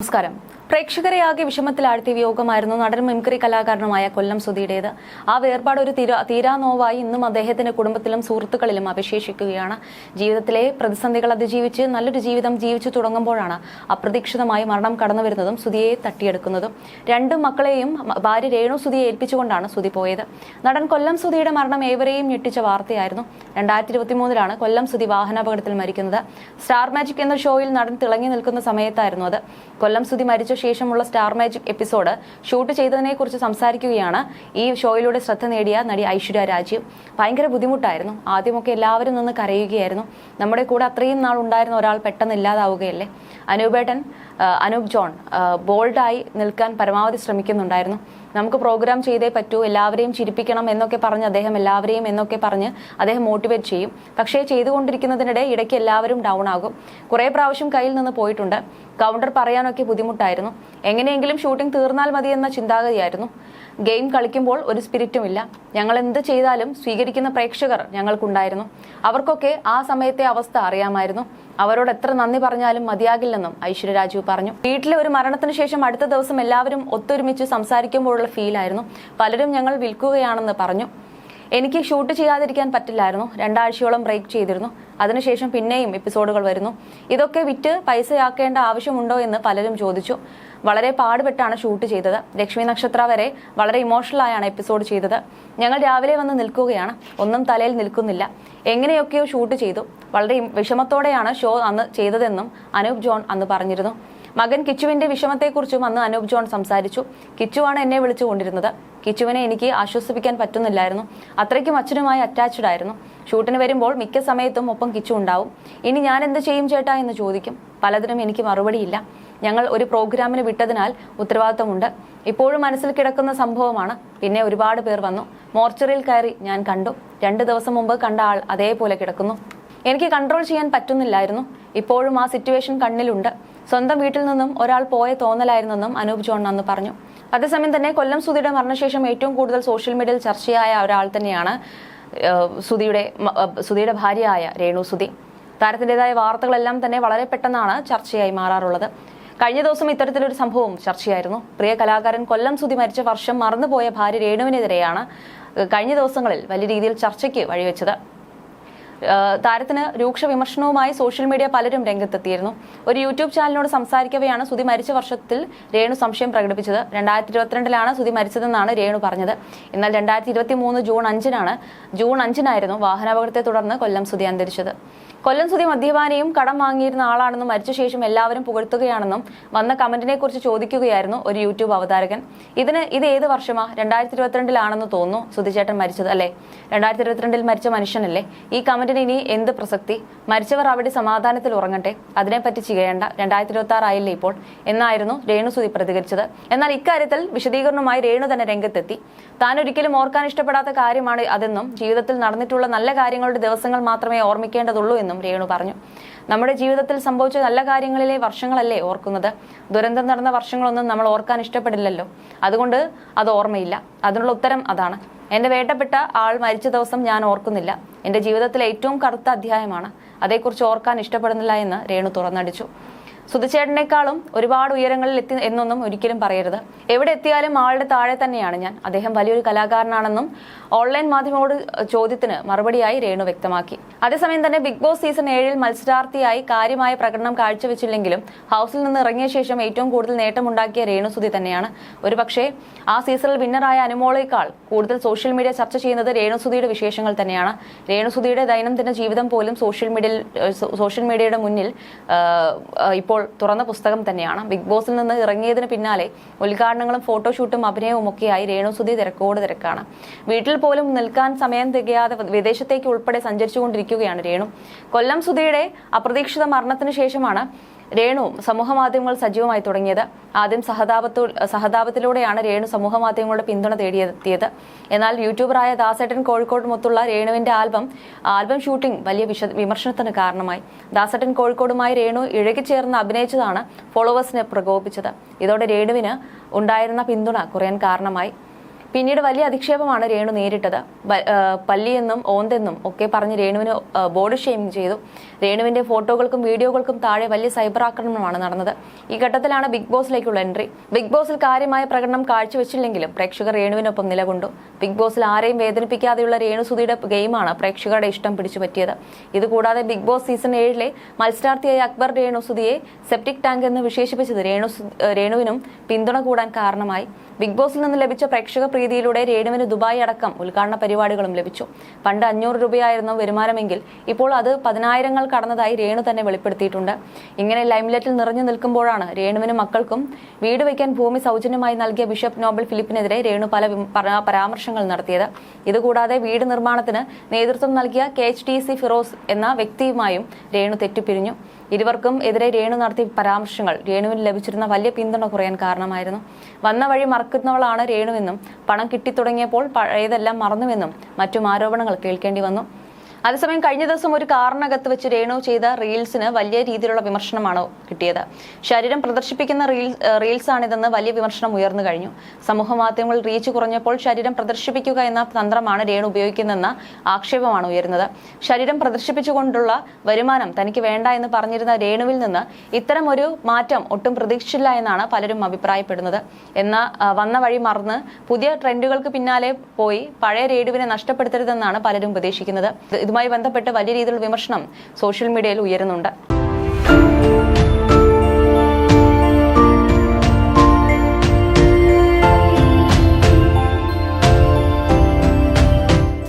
നമസ്കാരം. പ്രേക്ഷകരെ ആകെ വിഷമത്തിലാഴ്ത്തിയ വിയോഗമായിരുന്നു നടൻ മിമിക്രി കലാകാരനുമായ കൊല്ലം സുധിയുടേത്. ആ വേർപാട് ഒരു തീരാനോവായി ഇന്നും അദ്ദേഹത്തിന്റെ കുടുംബത്തിലും സുഹൃത്തുക്കളിലും അവശേഷിക്കുകയാണ്. ജീവിതത്തിലെ പ്രതിസന്ധികൾ അതിജീവിച്ച് നല്ലൊരു ജീവിതം ജീവിച്ചു തുടങ്ങുമ്പോഴാണ് അപ്രതീക്ഷിതമായി മരണം കടന്നു വരുന്നതും സുധിയെ തട്ടിയെടുക്കുന്നതും. രണ്ടു മക്കളെയും ഭാര്യ രേണു സുധിയെ ഏൽപ്പിച്ചുകൊണ്ടാണ് സുധി പോയത്. നടൻ കൊല്ലം സുധിയുടെ മരണം ഏവരെയും ഞെട്ടിച്ച വാർത്തയായിരുന്നു. 2023 കൊല്ലം സുധി വാഹനാപകടത്തിൽ മരിക്കുന്നത്. സ്റ്റാർ മാജിക് എന്ന ഷോയിൽ നടൻ തിളങ്ങി നിൽക്കുന്ന സമയത്തായിരുന്നു അത്. കൊല്ലം സുധി മരിച്ച ശേഷമുള്ള സ്റ്റാർ മാജിക് എപ്പിസോഡ് ഷൂട്ട് ചെയ്തതിനെ കുറിച്ച് സംസാരിക്കുകയാണ് ഈ ഷോയിലൂടെ ശ്രദ്ധ നേടിയ നടി ഐശ്വര്യ രാജീവ്. ഭയങ്കര ബുദ്ധിമുട്ടായിരുന്നു. ആദ്യമൊക്കെ എല്ലാവരും നിന്ന് കരയുകയായിരുന്നു. നമ്മുടെ കൂടെ അത്രയും നാൾ ഉണ്ടായിരുന്ന ഒരാൾ പെട്ടെന്ന് ഇല്ലാതാവുകയല്ലേ. അനൂപ് ജോൺ ബോൾഡായി നിൽക്കാൻ പരമാവധി ശ്രമിക്കുന്നുണ്ടായിരുന്നു. നമുക്ക് പ്രോഗ്രാം ചെയ്തേ പറ്റൂ, എല്ലാവരെയും ചിരിപ്പിക്കണം എന്നൊക്കെ പറഞ്ഞ് അദ്ദേഹം മോട്ടിവേറ്റ് ചെയ്യും. പക്ഷേ ചെയ്തുകൊണ്ടിരിക്കുന്നതിനിടെ ഇടയ്ക്ക് എല്ലാവരും ഡൗൺ ആകും. കുറേ പ്രാവശ്യം കയ്യിൽ നിന്ന് പോയിട്ടുണ്ട്. കൗണ്ടർ പറയാനൊക്കെ ബുദ്ധിമുട്ടായിരുന്നു. എങ്ങനെയെങ്കിലും ഷൂട്ടിംഗ് തീർന്നാൽ മതി എന്ന ചിന്താഗതിയായിരുന്നു. ഗെയിം കളിക്കുമ്പോൾ ഒരു സ്പിരിറ്റും ഇല്ല. ഞങ്ങൾ എന്ത് ചെയ്താലും സ്വീകരിക്കുന്ന പ്രേക്ഷകർ ഞങ്ങൾക്കുണ്ടായിരുന്നു. അവർക്കൊക്കെ ആ സമയത്തെ അവസ്ഥ അറിയാമായിരുന്നു. അവരോട് എത്ര നന്ദി പറഞ്ഞാലും മതിയാകില്ലെന്നും ഐശ്വര്യ രാജീവ് പറഞ്ഞു. വീട്ടിലെ ഒരു മരണത്തിന് ശേഷം അടുത്ത ദിവസം എല്ലാവരും ഒത്തൊരുമിച്ച് സംസാരിക്കുമ്പോഴുള്ള ഫീലായിരുന്നു. പലരും ഞങ്ങൾ വിൽക്കുകയാണെന്ന് പറഞ്ഞു. എനിക്ക് ഷൂട്ട് ചെയ്യാതിരിക്കാൻ പറ്റില്ലായിരുന്നു. 2 ആഴ്ചയോളം ബ്രേക്ക് ചെയ്തിരുന്നു. അതിനുശേഷം പിന്നെയും എപ്പിസോഡുകൾ വരുന്നു. ഇതൊക്കെ വിറ്റ് പൈസയാക്കേണ്ട ആവശ്യമുണ്ടോ എന്ന് പലരും ചോദിച്ചു. വളരെ പാടുപെട്ടാണ് ഷൂട്ട് ചെയ്തത്. ലക്ഷ്മി നക്ഷത്ര വരെ വളരെ ഇമോഷണൽ ആയാണ് എപ്പിസോഡ് ചെയ്തത്. ഞങ്ങൾ രാവിലെ വന്ന് നിൽക്കുകയാണ്. ഒന്നും തലയിൽ നിൽക്കുന്നില്ല. എങ്ങനെയൊക്കെയോ ഷൂട്ട് ചെയ്തു. വളരെ വിഷമത്തോടെയാണ് ഷോ അന്ന് ചെയ്തതെന്നും അനൂപ് ജോൺ അന്ന് പറഞ്ഞിരുന്നു. മകൻ കിച്ചുവിന്റെ വിഷമത്തെക്കുറിച്ചും അന്ന് അനൂപ് ജോൺ സംസാരിച്ചു. കിച്ചുവാണ് എന്നെ വിളിച്ചുകൊണ്ടിരുന്നത്. കിച്ചുവിനെ എനിക്ക് ആശ്വസിപ്പിക്കാൻ പറ്റുന്നില്ലായിരുന്നു. അത്രയ്ക്കും അച്ഛനുമായി അറ്റാച്ച്ഡ് ആയിരുന്നു. ഷൂട്ടിന് വരുമ്പോൾ മിക്ക സമയത്തും ഒപ്പം കിച്ചു ഉണ്ടാവും. ഇനി ഞാൻ എന്ത് ചെയ്യും ചേട്ടാ എന്ന് ചോദിക്കും. പലതിനും എനിക്ക് മറുപടിയില്ല. ഞങ്ങൾ ഒരു പ്രോഗ്രാമിന് വിട്ടതിനാൽ ഉത്തരവാദിത്തമുണ്ട്. ഇപ്പോഴും മനസ്സിൽ കിടക്കുന്ന സംഭവമാണ്. പിന്നെ ഒരുപാട് പേർ വന്നു. മോർച്ചറിയിൽ കയറി ഞാൻ കണ്ടു. 2 ദിവസം മുമ്പ് കണ്ട ആൾ അതേപോലെ കിടക്കുന്നു. എനിക്ക് കൺട്രോൾ ചെയ്യാൻ പറ്റുന്നില്ലായിരുന്നു. ഇപ്പോഴും ആ സിറ്റുവേഷൻ കണ്ണിലുണ്ട്. സ്വന്തം വീട്ടിൽ നിന്നും ഒരാൾ പോയ തോന്നലായിരുന്നെന്നും അനൂപ് ജോൺ അന്ന് പറഞ്ഞു. അതേസമയം തന്നെ കൊല്ലം സുധിയുടെ മരണശേഷം ഏറ്റവും കൂടുതൽ സോഷ്യൽ മീഡിയയിൽ ചർച്ചയായ ഒരാൾ തന്നെയാണ് സുധിയുടെ ഭാര്യയായ രേണു സുധി. താരത്തിൻ്റെതായ വാർത്തകളെല്ലാം തന്നെ വളരെ പെട്ടെന്നാണ് ചർച്ചയായി മാറാറുള്ളത്. കഴിഞ്ഞ ദിവസം ഇത്തരത്തിലൊരു സംഭവം ചർച്ചയായിരുന്നു. പ്രിയ കലാകാരൻ കൊല്ലം സുധി മരിച്ച വർഷം മറന്നുപോയ ഭാര്യ രേണുവിനെതിരെയാണ് കഴിഞ്ഞ ദിവസങ്ങളിൽ വലിയ രീതിയിൽ ചർച്ചയ്ക്ക് വഴിവെച്ചത്. താരത്തിന് രൂക്ഷ വിമർശനവുമായി സോഷ്യൽ മീഡിയ പലരും രംഗത്തെത്തിയിരുന്നു. ഒരു യൂട്യൂബ് ചാനലിനോട് സംസാരിക്കവെയാണ് സുധി മരിച്ച വർഷത്തിൽ രേണു സംശയം പ്രകടിപ്പിച്ചത്. 2022 സുധി മരിച്ചതെന്നാണ് രേണു പറഞ്ഞത്. എന്നാൽ 2023 ജൂൺ 5 വാഹനാപകടത്തെ തുടർന്ന് കൊല്ലം സുധി അന്തരിച്ചത്. കൊല്ലം സുധി മദ്യപാനിയും കടം വാങ്ങിയിരുന്ന ആളാണെന്നും മരിച്ച ശേഷം എല്ലാവരും പുകഴ്ത്തുകയാണെന്നും വന്ന കമന്റിനെ കുറിച്ച് ചോദിക്കുകയായിരുന്നു ഒരു യൂട്യൂബ് അവതാരകൻ. ഇത് ഏത് വർഷമാ? 2022 തോന്നുന്നു സുധിചേട്ടൻ മരിച്ചത് അല്ലേ? 2022 മരിച്ച മനുഷ്യനല്ലേ? ഈ കമന്റിന് ഇനി എന്ത് പ്രസക്തി? മരിച്ചവർ അവിടെ സമാധാനത്തിൽ ഉറങ്ങട്ടെ, അതിനെപ്പറ്റി ചെയ്യേണ്ട. 2026 ആയില്ലേ ഇപ്പോൾ എന്നായിരുന്നു രേണു സുധി പ്രതികരിച്ചത്. എന്നാൽ ഇക്കാര്യത്തിൽ വിശദീകരണവുമായി രേണു തന്നെ രംഗത്തെത്തി. താൻ ഒരിക്കലും ഓർക്കാൻ ഇഷ്ടപ്പെടാത്ത കാര്യമാണ് അതെന്നും ജീവിതത്തിൽ നടന്നിട്ടുള്ള നല്ല കാര്യങ്ങളുടെ ദിവസങ്ങൾ മാത്രമേ ഓർമ്മിക്കേണ്ടതുള്ളൂ എന്നും രേണു പറഞ്ഞു. നമ്മുടെ ജീവിതത്തിൽ സംഭവിച്ച നല്ല കാര്യങ്ങളിലെ വർഷങ്ങളല്ലേ ഓർക്കുന്നത്? ദുരന്തം നടന്ന വർഷങ്ങളൊന്നും നമ്മൾ ഓർക്കാൻ ഇഷ്ടപ്പെടില്ലല്ലോ. അതുകൊണ്ട് അത് ഓർമ്മയില്ല. അതിനുള്ള ഉത്തരം അതാണ്. എന്റെ വേണ്ടപ്പെട്ട ആൾ മരിച്ച ദിവസം ഞാൻ ഓർക്കുന്നില്ല. എന്റെ ജീവിതത്തിലെ ഏറ്റവും കറുത്ത അധ്യായമാണ്. അതേക്കുറിച്ച് ഓർക്കാൻ ഇഷ്ടപ്പെടുന്നില്ല എന്ന് രേണു തുറന്നടിച്ചു. സുധിച്ചേട്ടനേക്കാളും ഒരുപാട് ഉയരങ്ങളിൽ എത്തി എന്നൊന്നും ഒരിക്കലും പറയരുത്. എവിടെ എത്തിയാലും ആളുടെ താഴെ തന്നെയാണ് ഞാൻ. അദ്ദേഹം വലിയൊരു കലാകാരനാണെന്നും ഓൺലൈൻ മാധ്യമങ്ങളോട് ചോദ്യത്തിന് മറുപടിയായി രേണു വ്യക്തമാക്കി. അതേസമയം തന്നെ ബിഗ് ബോസ് സീസൺ 7 മത്സരാർത്ഥിയായി കാര്യമായ പ്രകടനം കാഴ്ചവെച്ചില്ലെങ്കിലും ഹൗസിൽ നിന്ന് ഇറങ്ങിയ ശേഷം ഏറ്റവും കൂടുതൽ നേട്ടമുണ്ടാക്കിയ രേണു സുധി തന്നെയാണ്. ഒരുപക്ഷെ ആ സീസണിൽ വിന്നറായ അനുമോളേക്കാൾ കൂടുതൽ സോഷ്യൽ മീഡിയ ചർച്ച ചെയ്യുന്നത് രേണു സുധിയുടെ വിശേഷങ്ങൾ തന്നെയാണ്. രേണു സുധിയുടെ ദൈനംദിന ജീവിതം പോലും സോഷ്യൽ മീഡിയയുടെ മുന്നിൽ ഇപ്പോൾ തുറന്ന പുസ്തകം തന്നെയാണ്. ബിഗ് ബോസിൽ നിന്ന് ഇറങ്ങിയതിന് പിന്നാലെ ഉദ്ഘാടനങ്ങളും ഫോട്ടോഷൂട്ടും അഭിനയവും ഒക്കെയായി രേണു സുധി തിരക്കോട് തിരക്കാണ്. വീട്ടിൽ പോലും നിൽക്കാൻ സമയം തികയാതെ വിദേശത്തേക്ക് ഉൾപ്പെടെ സഞ്ചരിച്ചുകൊണ്ടിരിക്കുകയാണ് രേണു. കൊല്ലം സുധിയുടെ അപ്രതീക്ഷിത മരണത്തിന് ശേഷമാണ് രേണു സമൂഹമാധ്യമങ്ങൾ സജീവമായി തുടങ്ങിയത്. ആദ്യം സഹതാപത്തിലൂടെയാണ് രേണു സമൂഹമാധ്യമങ്ങളുടെ പിന്തുണ തേടിയെത്തിയത്. എന്നാൽ യൂട്യൂബറായ ദാസേട്ടൻ കോഴിക്കോടുമൊത്തുള്ള രേണുവിന്റെ ആൽബം ഷൂട്ടിംഗ് വലിയ വിമർശനത്തിന് കാരണമായി. ദാസേട്ടൻ കോഴിക്കോടുമായി രേണു ഇഴകിച്ചേർന്ന് അഭിനയിച്ചതാണ് ഫോളോവേഴ്സിനെ പ്രകോപിപ്പിച്ചത്. ഇതോടെ രേണുവിന് ഉണ്ടായിരുന്ന പിന്തുണ കുറയാൻ കാരണമായി. പിന്നീട് വലിയ അധിക്ഷേപമാണ് രേണു നേരിട്ടത്. പല്ലിയെന്നും ഓന്തെന്നും ഒക്കെ പറഞ്ഞ് രേണുവിന് ബോഡി ഷെയ്മിംഗ് ചെയ്തു. രേണുവിന്റെ ഫോട്ടോകൾക്കും വീഡിയോകൾക്കും താഴെ വലിയ സൈബർ ആക്രമണമാണ് നടന്നത്. ഈ ഘട്ടത്തിലാണ് ബിഗ് ബോസിലേക്കുള്ള എൻട്രി. ബിഗ് ബോസിൽ കാര്യമായ പ്രകടനം കാഴ്ചവെച്ചില്ലെങ്കിലും പ്രേക്ഷകർ രേണുവിനൊപ്പം നിലകൊണ്ടു. ബിഗ് ബോസിൽ ആരെയും വേദനിപ്പിക്കാതെയുള്ള രേണുസുധിയുടെ ഗെയിമാണ് പ്രേക്ഷകരുടെ ഇഷ്ടം പിടിച്ചുപറ്റിയത്. ഇതുകൂടാതെ ബിഗ് ബോസ് സീസൺ 7 മത്സരാർത്ഥിയായ അക്ബർ രേണുസുധിയെ സെപ്റ്റിക് ടാങ്ക് എന്ന് വിശേഷിപ്പിച്ചത് രേണുവിനും പിന്തുണ കൂടാൻ കാരണമായി. ബിഗ് ബോസിൽ നിന്ന് ലഭിച്ച പ്രേക്ഷക പ്രീതിയിലൂടെ രേണുവിന് ദുബായ് അടക്കം ഉദ്ഘാടന പരിപാടികളും ലഭിച്ചു. പണ്ട് 500 രൂപയായിരുന്നു വരുമാനമെങ്കിൽ ഇപ്പോൾ അത് 10,000 കടന്നതായി രേണു തന്നെ വെളിപ്പെടുത്തിയിട്ടുണ്ട്. ഇങ്ങനെ ലൈംലൈറ്റിൽ നിറഞ്ഞു നിൽക്കുമ്പോഴാണ് രേണുവിനും മക്കൾക്കും വീട് വയ്ക്കാൻ ഭൂമി സൗജന്യമായി നൽകിയ ബിഷപ്പ് നോബൽ ഫിലിപ്പിനെതിരെ രേണു പല പരാമർശങ്ങൾ നടത്തിയത്. ഇതുകൂടാതെ വീട് നിർമ്മാണത്തിന് നേതൃത്വം നൽകിയ KHTC ഫിറോസ് എന്ന വ്യക്തിയുമായും രേണു തെറ്റിപ്പിരിഞ്ഞു. ഇരുവർക്കും എതിരെ രേണു നടത്തിയ പരാമർശങ്ങൾ രേണുവിന് ലഭിച്ചിരുന്ന വലിയ പിന്തുണ കുറയാൻ കാരണമായിരുന്നു. വന്ന വഴി മറക്കുന്നവളാണ് രേണുവെന്നും പണം കിട്ടിത്തുടങ്ങിയപ്പോൾ പഴയതെല്ലാം മറന്നുവെന്നും മറ്റും ആരോപണങ്ങൾ കേൾക്കേണ്ടി വന്നു. അതേസമയം കഴിഞ്ഞ ദിവസം ഒരു കാറിനകത്ത് വെച്ച് രേണു ചെയ്ത റീൽസിന് വലിയ രീതിയിലുള്ള വിമർശനമാണ് കിട്ടിയത്. ശരീരം പ്രദർശിപ്പിക്കുന്ന റീൽസാണിതെന്ന് വലിയ വിമർശനം ഉയർന്നു കഴിഞ്ഞു. സമൂഹ മാധ്യമങ്ങളിൽ റീച്ച് കുറഞ്ഞപ്പോൾ ശരീരം പ്രദർശിപ്പിക്കുക എന്ന തന്ത്രമാണ് രേണു ഉപയോഗിക്കുന്നതെന്ന ആക്ഷേപമാണ് ഉയരുന്നത്. ശരീരം പ്രദർശിപ്പിച്ചുകൊണ്ടുള്ള വരുമാനം തനിക്ക് വേണ്ട എന്ന് പറഞ്ഞിരുന്ന രേണുവിൽ നിന്ന് ഇത്തരം ഒരു മാറ്റം ഒട്ടും പ്രതീക്ഷിച്ചില്ല എന്നാണ് പലരും അഭിപ്രായപ്പെടുന്നത്. എന്നാൽ വന്ന വഴി മറന്ന് പുതിയ ട്രെൻഡുകൾക്ക് പിന്നാലെ പോയി പഴയ രേണുവിനെ നഷ്ടപ്പെടുത്തരുതെന്നാണ് പലരും ഉപദേശിക്കുന്നത്. ഇതുമായി ബന്ധപ്പെട്ട് വലിയ രീതിയിലുള്ള വിമർശനം സോഷ്യൽ മീഡിയയിൽ ഉയരുന്നുണ്ട്.